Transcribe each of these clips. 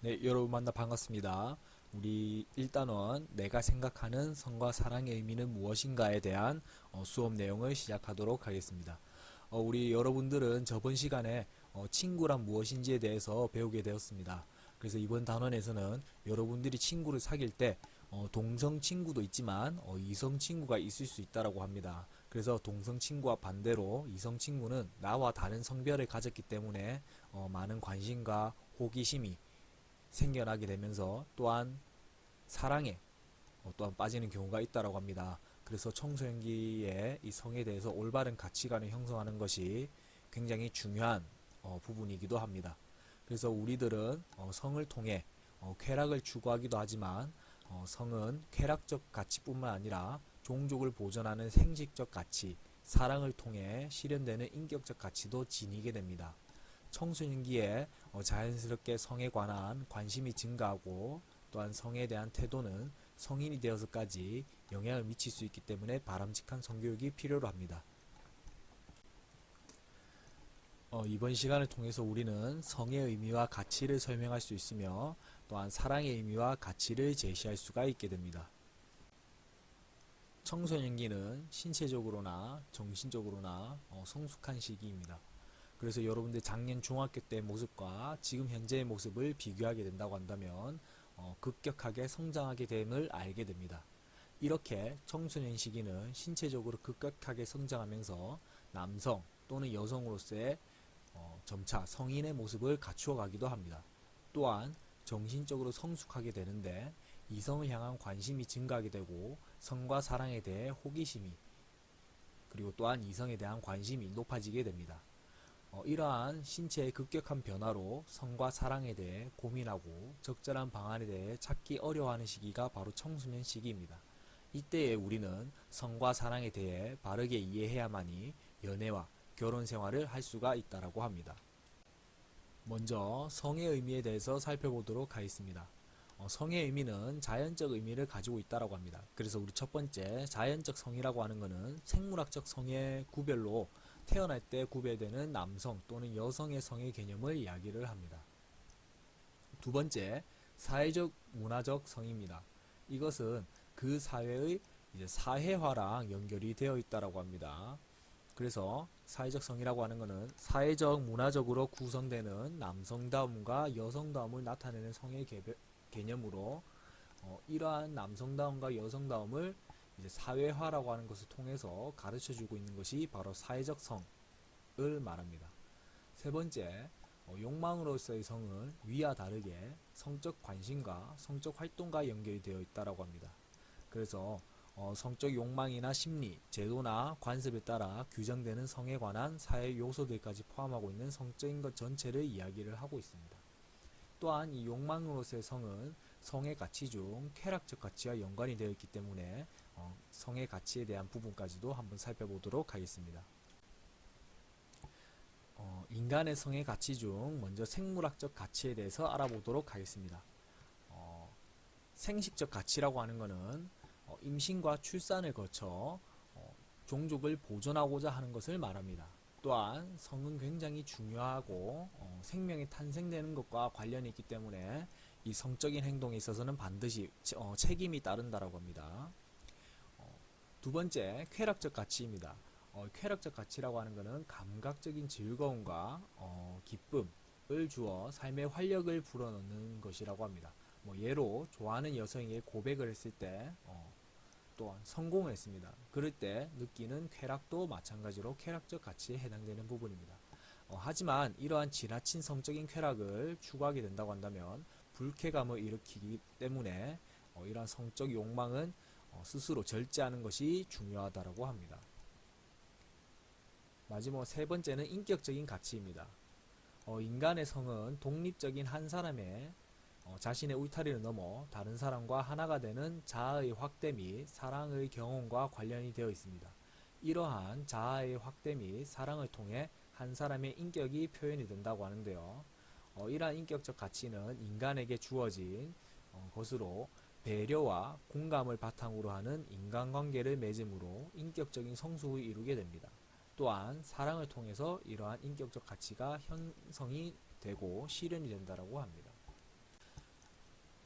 네, 여러분 만나 반갑습니다. 우리 일단은 내가 생각하는 성과 사랑의 의미는 무엇인가에 대한 수업 내용을 시작하도록 하겠습니다. 우리 여러분들은 저번 시간에 친구란 무엇인지에 대해서 배우게 되었습니다. 그래서 이번 단원에서는 여러분들이 친구를 사귈 때 동성 친구도 있지만 이성 친구가 있을 수 있다고 합니다. 그래서 동성 친구와 반대로 이성 친구는 나와 다른 성별을 가졌기 때문에 많은 관심과 호기심이 생겨나게 되면서 또한 사랑에 또한 빠지는 경우가 있다고 합니다. 그래서 청소년기에 이 성에 대해서 올바른 가치관을 형성하는 것이 굉장히 중요한 부분이기도 합니다. 그래서 우리들은 성을 통해 쾌락을 추구하기도 하지만 성은 쾌락적 가치뿐만 아니라 종족을 보존하는 생식적 가치, 사랑을 통해 실현되는 인격적 가치도 지니게 됩니다. 청소년기에 자연스럽게 성에 관한 관심이 증가하고 또한 성에 대한 태도는 성인이 되어서까지 영향을 미칠 수 있기 때문에 바람직한 성교육이 필요로 합니다. 이번 시간을 통해서 우리는 성의 의미와 가치를 설명할 수 있으며 또한 사랑의 의미와 가치를 제시할 수가 있게 됩니다. 청소년기는 신체적으로나 정신적으로나 성숙한 시기입니다. 그래서 여러분들 작년 중학교 때 모습과 지금 현재의 모습을 비교하게 된다고 한다면 급격하게 성장하게 됨을 알게 됩니다. 이렇게 청소년 시기는 신체적으로 급격하게 성장하면서 남성 또는 여성으로서의 점차 성인의 모습을 갖추어 가기도 합니다. 또한 정신적으로 성숙하게 되는데 이성을 향한 관심이 증가하게 되고 성과 사랑에 대해 호기심이 그리고 또한 이성에 대한 관심이 높아지게 됩니다. 이러한 신체의 급격한 변화로 성과 사랑에 대해 고민하고 적절한 방안에 대해 찾기 어려워하는 시기가 바로 청소년 시기입니다. 이때에 우리는 성과 사랑에 대해 바르게 이해해야만이 연애와 결혼 생활을 할 수가 있다고 합니다. 먼저 성의 의미에 대해서 살펴보도록 하겠습니다. 성의 의미는 자연적 의미를 가지고 있다고 합니다. 그래서 우리 첫 번째 자연적 성이라고 하는 것은 생물학적 성의 구별로 태어날 때 구별되는 남성 또는 여성의 성의 개념을 이야기를 합니다. 두 번째, 사회적 문화적 성입니다. 이것은 그 사회의 사회화랑 연결이 되어 있다고 합니다. 그래서 사회적 성이라고 하는 것은 사회적 문화적으로 구성되는 남성다움과 여성다움을 나타내는 성의 개념으로 이러한 남성다움과 여성다움을 사회화라고 하는 것을 통해서 가르쳐주고 있는 것이 바로 사회적 성을 말합니다. 세 번째, 욕망으로서의 성은 위와 다르게 성적 관심과 성적 활동과 연결이 되어 있다고 합니다. 그래서 성적 욕망이나 심리, 제도나 관습에 따라 규정되는 성에 관한 사회 요소들까지 포함하고 있는 성적인 것 전체를 이야기를 하고 있습니다. 또한 이 욕망으로서의 성은 성의 가치 중 쾌락적 가치와 연관이 되어 있기 때문에 성의 가치에 대한 부분까지도 한번 살펴보도록 하겠습니다. 인간의 성의 가치 중 먼저 생물학적 가치에 대해서 알아보도록 하겠습니다. 생식적 가치라고 하는 것은 임신과 출산을 거쳐 종족을 보존하고자 하는 것을 말합니다. 또한 성은 굉장히 중요하고 생명이 탄생되는 것과 관련이 있기 때문에 이 성적인 행동에 있어서는 반드시 책임이 따른다고 합니다. 두 번째, 쾌락적 가치입니다. 쾌락적 가치라고 하는 것은 감각적인 즐거움과 기쁨을 주어 삶의 활력을 불어넣는 것이라고 합니다. 예로 좋아하는 여성에게 고백을 했을 때 또한 성공을 했습니다. 그럴 때 느끼는 쾌락도 마찬가지로 쾌락적 가치에 해당되는 부분입니다. 하지만 이러한 지나친 성적인 쾌락을 추구하게 된다고 한다면 불쾌감을 일으키기 때문에 이러한 성적 욕망은 스스로 절제하는 것이 중요하다고 합니다. 마지막 세 번째는 인격적인 가치입니다. 인간의 성은 독립적인 한 사람의 자신의 울타리를 넘어 다른 사람과 하나가 되는 자아의 확대 및 사랑의 경험과 관련이 되어 있습니다. 이러한 자아의 확대 및 사랑을 통해 한 사람의 인격이 표현이 된다고 하는데요. 이러한 인격적 가치는 인간에게 주어진 것으로 배려와 공감을 바탕으로 하는 인간관계를 맺음으로 인격적인 성숙을 이루게 됩니다. 또한 사랑을 통해서 이러한 인격적 가치가 형성이 되고 실현이 된다고 합니다.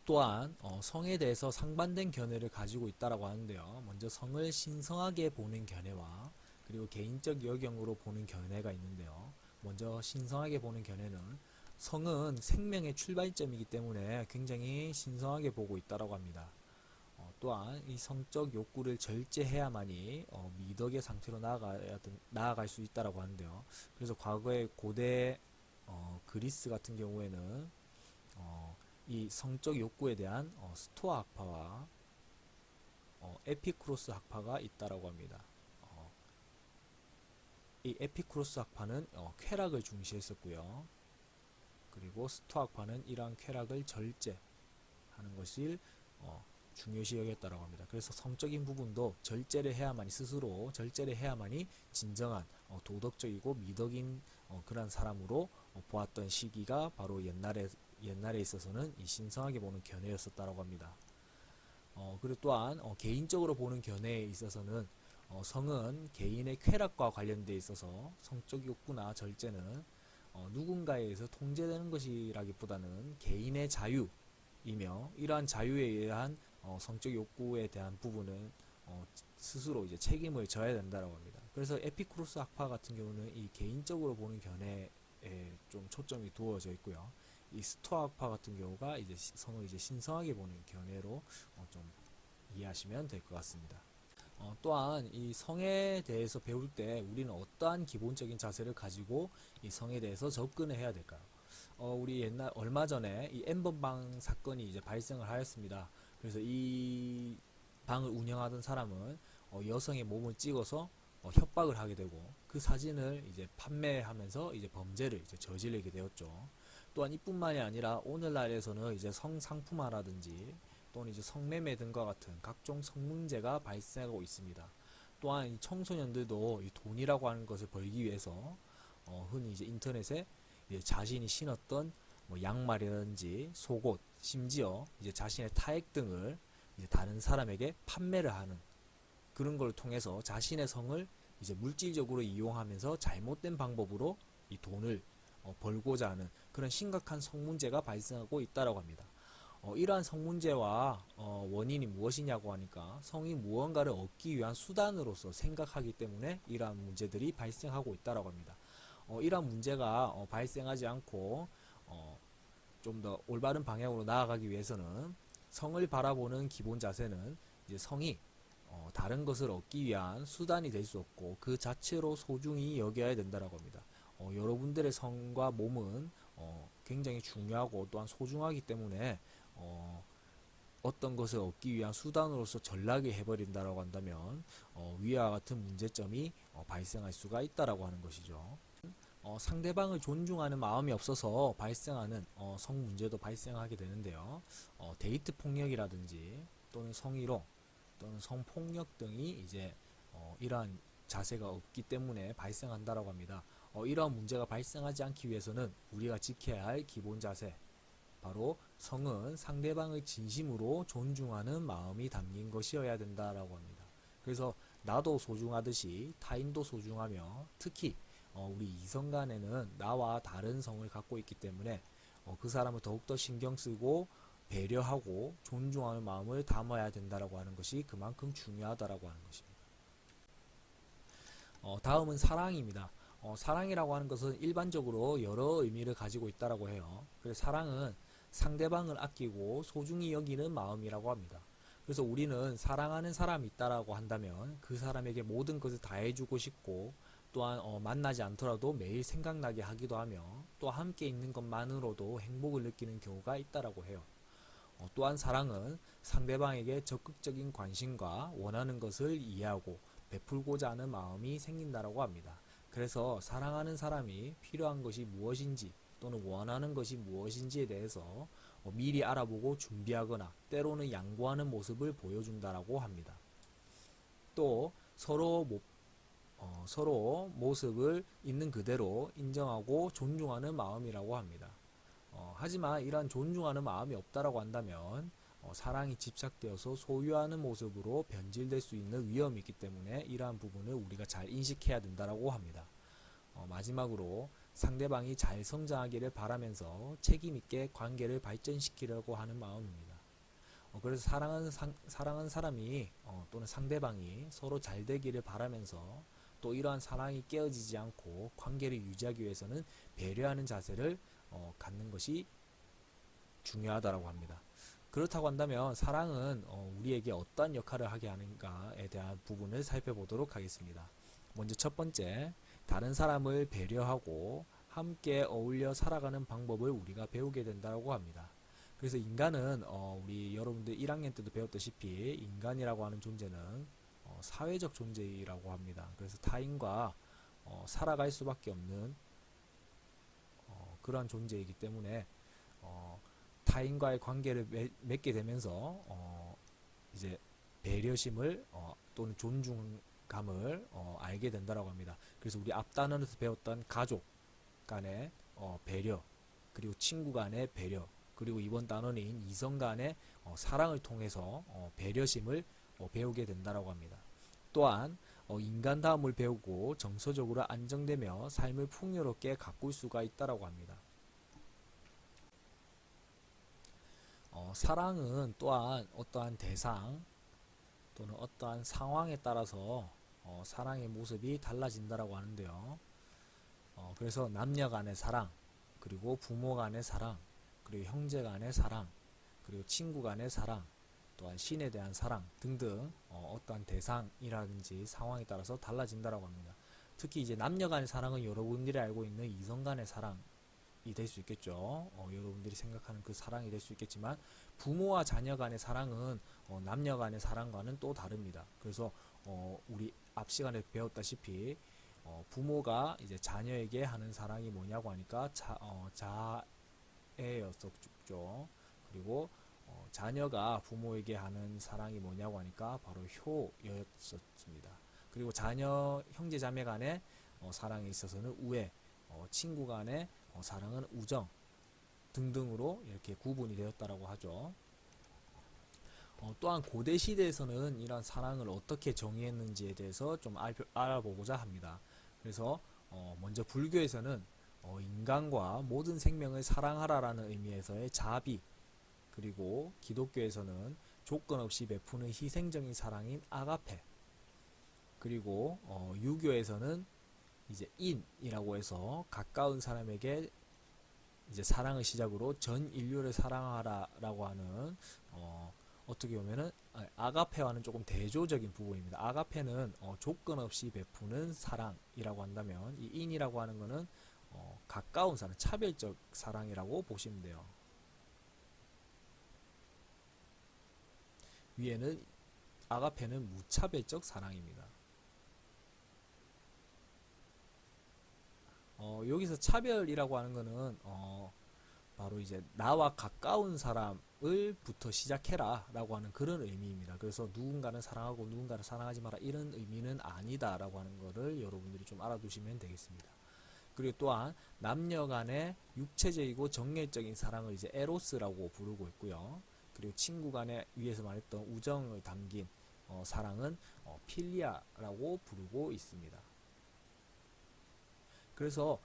또한 성에 대해서 상반된 견해를 가지고 있다라고 하는데요. 먼저 성을 신성하게 보는 견해와 그리고 개인적 여경으로 보는 견해가 있는데요. 먼저 신성하게 보는 견해는 성은 생명의 출발점이기 때문에 굉장히 신성하게 보고 있다라고 합니다. 또한 이 성적 욕구를 절제해야만이 미덕의 상태로 나아갈 수 있다라고 하는데요. 그래서 과거의 고대 그리스 같은 경우에는 이 성적 욕구에 대한 스토아 학파와 에피쿠로스 학파가 있다라고 합니다. 이 에피쿠로스 학파는 쾌락을 중시했었고요. 그리고 스토아 학파는 이러한 쾌락을 절제하는 것을 중요시 여겼다라고 합니다. 그래서 성적인 부분도 절제를 해야만이 스스로 절제를 해야만이 진정한 도덕적이고 미덕인 그런 사람으로 보았던 시기가 바로 옛날에 있어서는 이 신성하게 보는 견해였었다라고 합니다. 그리고 또한 개인적으로 보는 견해에 있어서는 성은 개인의 쾌락과 관련돼 있어서 성적 욕구나 절제는 누군가에 의해서 통제되는 것이라기보다는 개인의 자유이며 이러한 자유에 의한 성적 욕구에 대한 부분은 스스로 이제 책임을 져야 된다고 합니다. 그래서 에피쿠로스 학파 같은 경우는 이 개인적으로 보는 견해에 좀 초점이 두어져 있고요. 이 스토아 학파 같은 경우가 이제 성을 이제 신성하게 보는 견해로 좀 이해하시면 될 것 같습니다. 또한 이 성에 대해서 배울 때 우리는 어떠한 기본적인 자세를 가지고 이 성에 대해서 접근을 해야 될까요? 우리 얼마 전에 이 N번방 사건이 이제 발생을 하였습니다. 그래서 이 방을 운영하던 사람은 여성의 몸을 찍어서 협박을 하게 되고 그 사진을 이제 판매하면서 이제 범죄를 이제 저지르게 되었죠. 또한 이뿐만이 아니라 오늘날에서는 이제 성상품화라든지 또는 이제 성매매 등과 같은 각종 성문제가 발생하고 있습니다. 또한 이 청소년들도 이 돈이라고 하는 것을 벌기 위해서 흔히 이제 인터넷에 이제 자신이 신었던 뭐 양말이라든지 속옷, 심지어 이제 자신의 타액 등을 이제 다른 사람에게 판매를 하는 그런 걸 통해서 자신의 성을 이제 물질적으로 이용하면서 잘못된 방법으로 이 돈을 벌고자 하는 그런 심각한 성문제가 발생하고 있다고 합니다. 이러한 성문제와 원인이 무엇이냐고 하니까 성이 무언가를 얻기 위한 수단으로서 생각하기 때문에 이러한 문제들이 발생하고 있다고 합니다. 이러한 문제가 발생하지 않고 좀 더 올바른 방향으로 나아가기 위해서는 성을 바라보는 기본 자세는 이제 성이 다른 것을 얻기 위한 수단이 될 수 없고 그 자체로 소중히 여겨야 된다고 합니다. 여러분들의 성과 몸은 굉장히 중요하고 또한 소중하기 때문에 어떤 것을 얻기 위한 수단으로서 전락을 해버린다고 한다면 위와 같은 문제점이 발생할 수가 있다고 하는 것이죠. 상대방을 존중하는 마음이 없어서 발생하는 성 문제도 발생하게 되는데요. 데이트 폭력이라든지 또는 성희롱 또는 성폭력 등이 이제 이러한 자세가 없기 때문에 발생한다고 합니다. 이러한 문제가 발생하지 않기 위해서는 우리가 지켜야 할 기본 자세 바로 성은 상대방을 진심으로 존중하는 마음이 담긴 것이어야 된다라고 합니다. 그래서 나도 소중하듯이 타인도 소중하며 특히 우리 이성 간에는 나와 다른 성을 갖고 있기 때문에 그 사람을 더욱더 신경 쓰고 배려하고 존중하는 마음을 담아야 된다라고 하는 것이 그만큼 중요하다라고 하는 것입니다. 다음은 사랑입니다. 사랑이라고 하는 것은 일반적으로 여러 의미를 가지고 있다라고 해요. 그래서 사랑은 상대방을 아끼고 소중히 여기는 마음이라고 합니다. 그래서 우리는 사랑하는 사람이 있다라고 한다면 그 사람에게 모든 것을 다 해주고 싶고 또한 만나지 않더라도 매일 생각나게 하기도 하며 또 함께 있는 것만으로도 행복을 느끼는 경우가 있다라고 해요. 또한 사랑은 상대방에게 적극적인 관심과 원하는 것을 이해하고 베풀고자 하는 마음이 생긴다라고 합니다. 그래서 사랑하는 사람이 필요한 것이 무엇인지 또는 원하는 것이 무엇인지에 대해서 미리 알아보고 준비하거나 때로는 양보하는 모습을 보여준다라고 합니다. 또 서로 모습을 있는 그대로 인정하고 존중하는 마음이라고 합니다. 하지만 이러한 존중하는 마음이 없다라고 한다면 사랑이 집착되어서 소유하는 모습으로 변질될 수 있는 위험이 있기 때문에 이러한 부분을 우리가 잘 인식해야 된다라고 합니다. 마지막으로 상대방이 잘 성장하기를 바라면서 책임있게 관계를 발전시키려고 하는 마음입니다. 그래서 사랑하는 사람이 또는 상대방이 서로 잘 되기를 바라면서 또 이러한 사랑이 깨어지지 않고 관계를 유지하기 위해서는 배려하는 자세를 갖는 것이 중요하다고 합니다. 그렇다고 한다면 사랑은 우리에게 어떠한 역할을 하게 하는가에 대한 부분을 살펴보도록 하겠습니다. 먼저 첫 번째, 다른 사람을 배려하고 함께 어울려 살아가는 방법을 우리가 배우게 된다고 합니다. 그래서 인간은 우리 여러분들 1학년 때도 배웠다시피 인간이라고 하는 존재는 사회적 존재라고 합니다. 그래서 타인과 살아갈 수밖에 없는 그러한 존재이기 때문에 타인과의 관계를 맺게 되면서 이제 배려심을 또는 존중감을 알게 된다고 합니다. 그래서 우리 앞 단원에서 배웠던 가족 간의 배려, 그리고 친구 간의 배려, 그리고 이번 단원인 이성 간의 사랑을 통해서 배려심을 배우게 된다고 합니다. 또한 인간다움을 배우고 정서적으로 안정되며 삶을 풍요롭게 가꿀 수가 있다고 합니다. 사랑은 또한 어떠한 대상 또는 어떠한 상황에 따라서 사랑의 모습이 달라진다고 하는데요. 그래서 남녀 간의 사랑, 그리고 부모 간의 사랑, 그리고 형제 간의 사랑, 그리고 친구 간의 사랑, 또한 신에 대한 사랑 등등 어떠한 대상이라든지 상황에 따라서 달라진다고 합니다. 특히 이제 남녀 간의 사랑은 여러분들이 알고 있는 이성 간의 사랑이 될 수 있겠죠. 여러분들이 생각하는 그 사랑이 될 수 있겠지만 부모와 자녀 간의 사랑은 남녀 간의 사랑과는 또 다릅니다. 그래서 우리 앞 시간에 배웠다시피 부모가 이제 자녀에게 하는 사랑이 뭐냐고 하니까 자애였었죠. 그리고 자녀가 부모에게 하는 사랑이 뭐냐고 하니까 바로 효였었습니다. 그리고 자녀, 형제 자매 간의 사랑에 있어서는 우애, 친구 간의 사랑은 우정 등등으로 이렇게 구분이 되었다고 하죠. 또한 고대 시대에서는 이러한 사랑을 어떻게 정의했는지에 대해서 좀 알아보고자 합니다. 그래서 먼저 불교에서는 인간과 모든 생명을 사랑하라라는 의미에서의 자비, 그리고 기독교에서는 조건 없이 베푸는 희생적인 사랑인 아가페, 그리고 유교에서는 이제 인이라고 해서 가까운 사람에게 이제 사랑을 시작으로 전 인류를 사랑하라라고 하는 어떻게 보면은 아가페와는 조금 대조적인 부분입니다. 아가페는 조건 없이 베푸는 사랑이라고 한다면 이 인이라고 하는 것은 가까운 사랑, 차별적 사랑이라고 보시면 돼요. 위에는 아가페는 무차별적 사랑입니다. 여기서 차별이라고 하는 것은 바로 이제 나와 가까운 사람을부터 시작해라 라고 하는 그런 의미입니다. 그래서 누군가는 사랑하고 누군가를 사랑하지 마라 이런 의미는 아니다 라고 하는 것을 여러분들이 좀 알아두시면 되겠습니다. 그리고 또한 남녀 간의 육체적이고 정열적인 사랑을 이제 에로스라고 부르고 있고요. 그리고 친구 간의 위에서 말했던 우정을 담긴 사랑은 필리아라고 부르고 있습니다. 그래서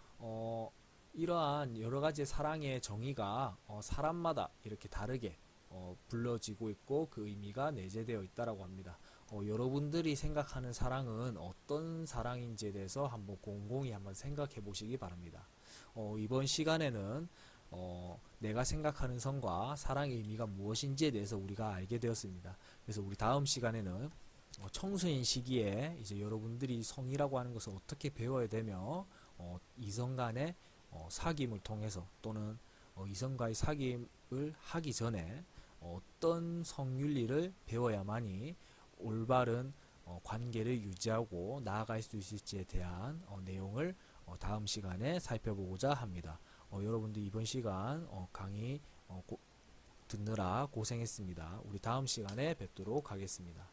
이러한 여러가지 사랑의 정의가 사람마다 이렇게 다르게 불러지고 있고 그 의미가 내재되어 있다고 합니다. 여러분들이 생각하는 사랑은 어떤 사랑인지에 대해서 한번 곰곰이 한번 생각해 보시기 바랍니다. 이번 시간에는 내가 생각하는 성과 사랑의 의미가 무엇인지에 대해서 우리가 알게 되었습니다. 그래서 우리 다음 시간에는 청소년 시기에 이제 여러분들이 성이라고 하는 것을 어떻게 배워야 되며 이성 간의 사귐을 통해서 또는 이성과의 사귐을 하기 전에 어떤 성윤리를 배워야만이 올바른 관계를 유지하고 나아갈 수 있을지에 대한 내용을 다음 시간에 살펴보고자 합니다. 여러분들 이번 시간 강의 듣느라 고생했습니다. 우리 다음 시간에 뵙도록 하겠습니다.